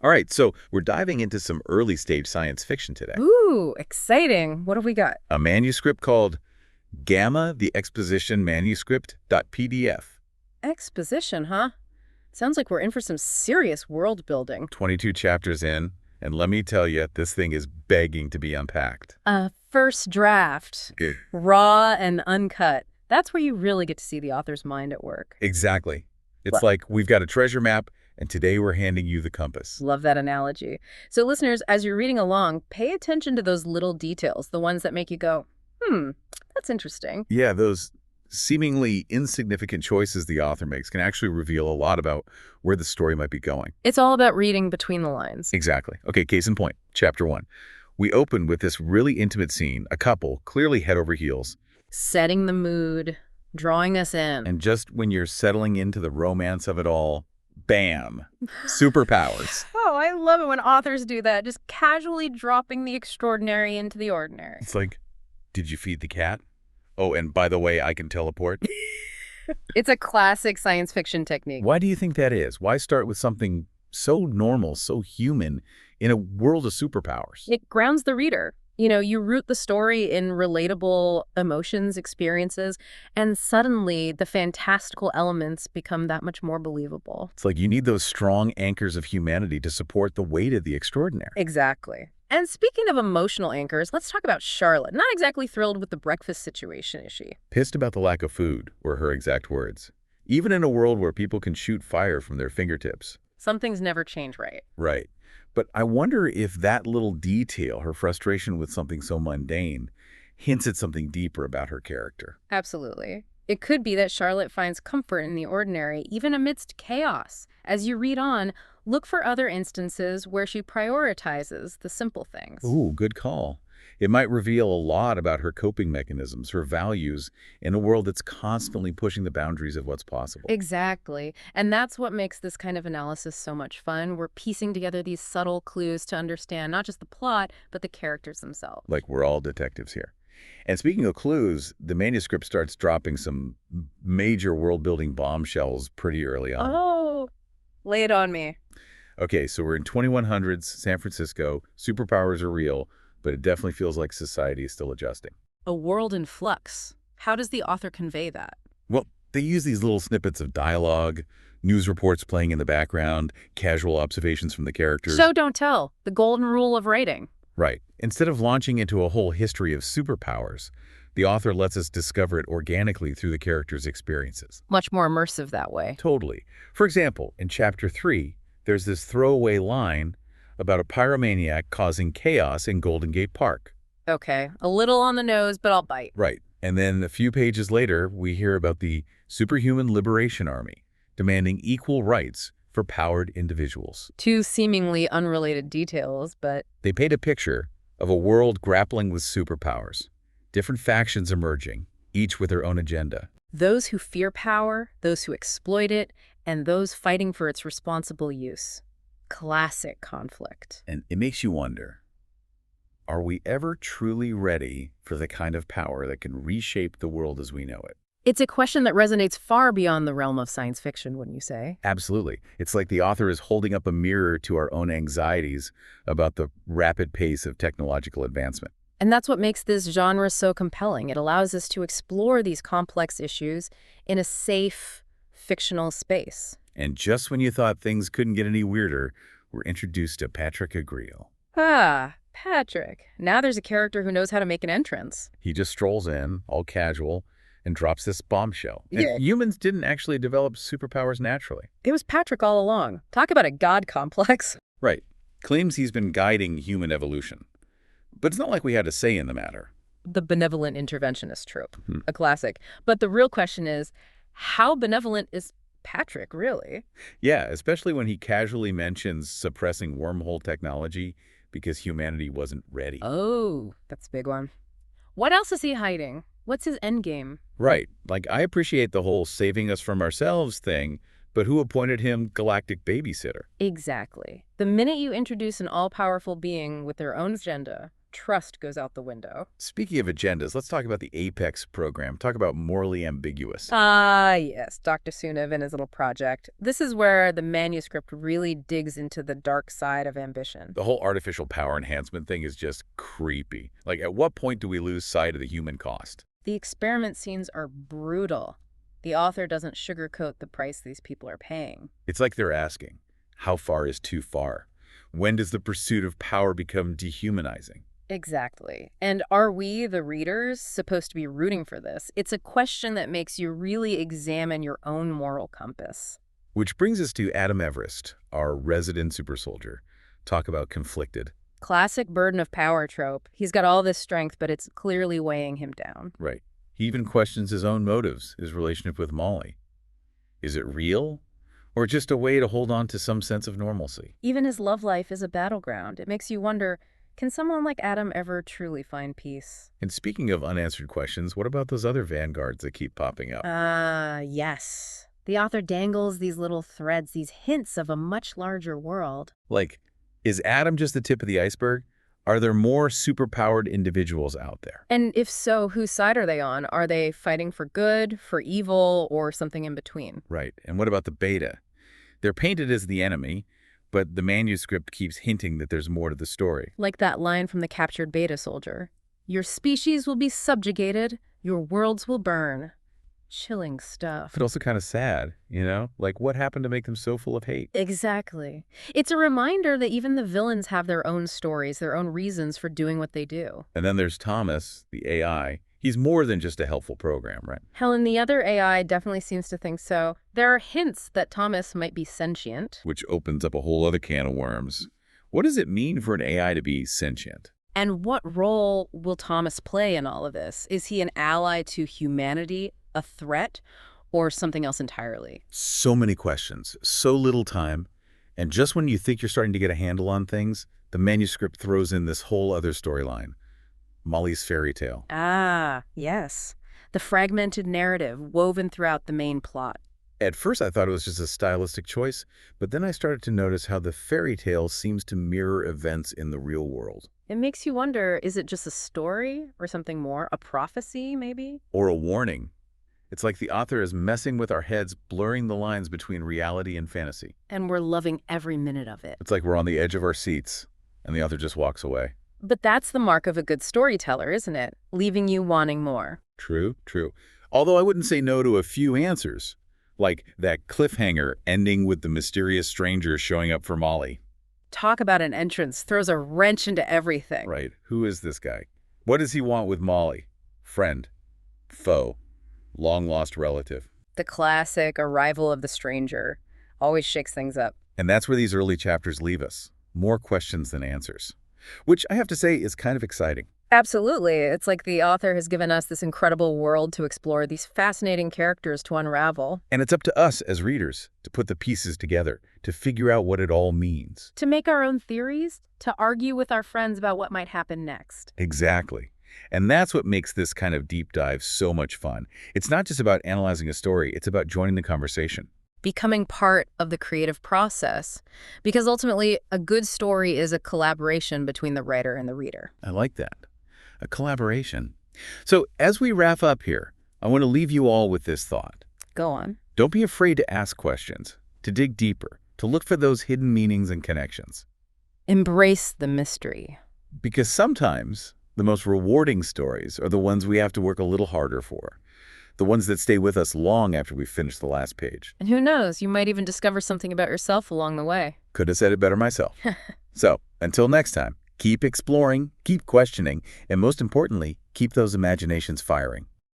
All right, so we're diving into some early stage science fiction today. Ooh, exciting. What have we got? A manuscript called Gamma, the Exposition Manuscript.pdf. Exposition, huh? Sounds like we're in for some serious world building. 22 chapters in, and let me tell you, this thing is begging to be unpacked. A first draft, Eh, raw and uncut. That's where you really get to see the author's mind at work. Exactly. It's Well, like we've got a treasure map, and today we're handing you the compass. love that analogy. So listeners, as you're reading along, pay attention to those little details, the ones that make you go, that's interesting. Yeah, those seemingly insignificant choices the author makes can actually reveal a lot about where the story might be going. It's all about reading between the lines. Exactly. Okay, case in point, chapter 1. We open with this really intimate scene, a couple, clearly head over heels. Setting the mood, drawing us in. And just when you're settling into the romance of it all, bam, superpowers. Oh, I love it when authors do that, just casually dropping the extraordinary into the ordinary. It's like, did you feed the cat? Oh, and by the way, I can teleport. It's a classic science fiction technique. Why do you think that is? Why start with something so normal, so human, in a world of superpowers? It grounds the reader. You know, you root the story in relatable emotions, experiences, and suddenly the fantastical elements become that much more believable. It's like you need those strong anchors of humanity to support the weight of the extraordinary. Exactly. And speaking of emotional anchors, let's talk about Charlotte. Not exactly thrilled with the breakfast situation, is she? Pissed about the lack of food, were her exact words. Even in a world where people can shoot fire from their fingertips. Some things never change right. Right. But I wonder if that little detail, her frustration with something so mundane, hints at something deeper about her character. Absolutely. It could be that Charlotte finds comfort in the ordinary, even amidst chaos. As you read on, look for other instances where she prioritizes the simple things. Ooh, good call. It might reveal a lot about her coping mechanisms, her values, in a world that's constantly pushing the boundaries of what's possible. Exactly. And that's what makes this kind of analysis so much fun. We're piecing together these subtle clues to understand not just the plot, but the characters themselves. Like we're all detectives here. And speaking of clues, the manuscript starts dropping some major world-building bombshells pretty early on. Oh, lay it on me. Okay, so we're in 2100s, San Francisco. Superpowers are real, but it definitely feels like society is still adjusting. A world in flux. How does the author convey that? Well, they use these little snippets of dialogue, news reports playing in the background, casual observations from the characters. Show, don't tell. The golden rule of writing. Right. Instead of launching into a whole history of superpowers, the author lets us discover it organically through the characters' experiences. Much more immersive that way. Totally. For example, in Chapter 3, there's this throwaway line about a pyromaniac causing chaos in Golden Gate Park. Okay, a little on the nose, but I'll bite. Right. And then a few pages later, we hear about the Superhuman Liberation Army demanding equal rights for powered individuals. Two seemingly unrelated details, but They paint a picture of a world grappling with superpowers, different factions emerging, each with their own agenda. those who fear power, those who exploit it, and those fighting for its responsible use. Classic conflict. And it makes you wonder, are we ever truly ready for the kind of power that can reshape the world as we know it? It's a question that resonates far beyond the realm of science fiction, wouldn't you say? Absolutely. It's like the author is holding up a mirror to our own anxieties about the rapid pace of technological advancement. And that's what makes this genre so compelling. It allows us to explore these complex issues in a safe, fictional space. And just when you thought things couldn't get any weirder, we're introduced to Patrick Agriel. Ah, Patrick. Now there's a character who knows how to make an entrance. He just strolls in, all casual, and drops this bombshell. And Yeah. humans didn't actually develop superpowers naturally. It was Patrick all along. Talk about a god complex. Right. Claims he's been guiding human evolution. But it's not like we had a say in the matter. The benevolent interventionist trope, Hmm. a classic. But the real question is, how benevolent is Patrick, really? Yeah, especially when he casually mentions suppressing wormhole technology because humanity wasn't ready. Oh, that's a big one. What else is he hiding? What's his endgame? Right. Like, I appreciate the whole saving us from ourselves thing, but who appointed him galactic babysitter? Exactly. The minute you introduce an all-powerful being with their own agenda, Trust goes out the window. Speaking of agendas, let's talk about the Apex program. Talk about morally ambiguous. Ah, yes, Dr. Sunev and his little project. This is where the manuscript really digs into the dark side of ambition. The whole artificial power enhancement thing is just creepy. Like, at what point do we lose sight of the human cost? The experiment scenes are brutal. The author doesn't sugarcoat the price these people are paying. It's like they're asking, how far is too far? When does the pursuit of power become dehumanizing? Exactly. And are we, the readers, supposed to be rooting for this? It's a question that makes you really examine your own moral compass. Which brings us to Adam Everest, our resident super soldier. Talk about conflicted. Classic burden of power trope. He's got all this strength, but it's clearly weighing him down. Right. He even questions his own motives, his relationship with Molly. Is it real? Or just a way to hold on to some sense of normalcy? Even his love life is a battleground. It makes you wonder, can someone like Adam ever truly find peace? And speaking of unanswered questions, what about those other vanguards that keep popping up? Yes. The author dangles these little threads, these hints of a much larger world. Like, is Adam just the tip of the iceberg? Are there more superpowered individuals out there? And if so, whose side are they on? Are they fighting for good, for evil, or something in between? Right. And what about the beta? They're painted as the enemy, but the manuscript keeps hinting that there's more to the story. Like that line from the captured beta soldier. Your species will be subjugated, your worlds will burn. Chilling stuff. But also kind of sad, you know? Like, what happened to make them so full of hate? Exactly. It's a reminder that even the villains have their own stories, their own reasons for doing what they do. And then there's Thomas, the AI. He's more than just a helpful program, right? Helen, the other AI definitely seems to think so. There are hints that Thomas might be sentient. Which opens up a whole other can of worms. What does it mean for an AI to be sentient? And what role will Thomas play in all of this? Is he an ally to humanity, a threat, or something else entirely? So many questions, so little time, and just when you think you're starting to get a handle on things, the manuscript throws in this whole other storyline. Molly's fairy tale. Ah, yes. The fragmented narrative woven throughout the main plot. At first I thought it was just a stylistic choice, but then I started to notice how the fairy tale seems to mirror events in the real world. It makes you wonder, is it just a story or something more? A prophecy, maybe? Or a warning. It's like the author is messing with our heads, blurring the lines between reality and fantasy. And we're loving every minute of it. It's like we're on the edge of our seats, and the author just walks away. But that's the mark of a good storyteller, isn't it? Leaving you wanting more. True, true. Although I wouldn't say no to a few answers, like that cliffhanger ending with the mysterious stranger showing up for Molly. Talk about an entrance, throws a wrench into everything. Right. Who is this guy? What does he want with Molly? Friend? Foe? Long-lost relative? The classic arrival of the stranger always shakes things up. And that's where these early chapters leave us. More questions than answers. Which I have to say is kind of exciting. Absolutely. It's like the author has given us this incredible world to explore, these fascinating characters to unravel. And it's up to us as readers to put the pieces together, to figure out what it all means. To make our own theories, to argue with our friends about what might happen next. Exactly. And that's what makes this kind of deep dive so much fun. It's not just about analyzing a story, it's about joining the conversation. Becoming part of the creative process. Because ultimately, a good story is a collaboration between the writer and the reader. I like that. A collaboration. So as we wrap up here, I want to leave you all with this thought. Go on. Don't be afraid to ask questions, to dig deeper, to look for those hidden meanings and connections. Embrace the mystery. Because sometimes the most rewarding stories are the ones we have to work a little harder for. The ones that stay with us long after we finish the last page. And who knows, you might even discover something about yourself along the way. Could have said it better myself. So, until next time, keep exploring, keep questioning, and most importantly, keep those imaginations firing.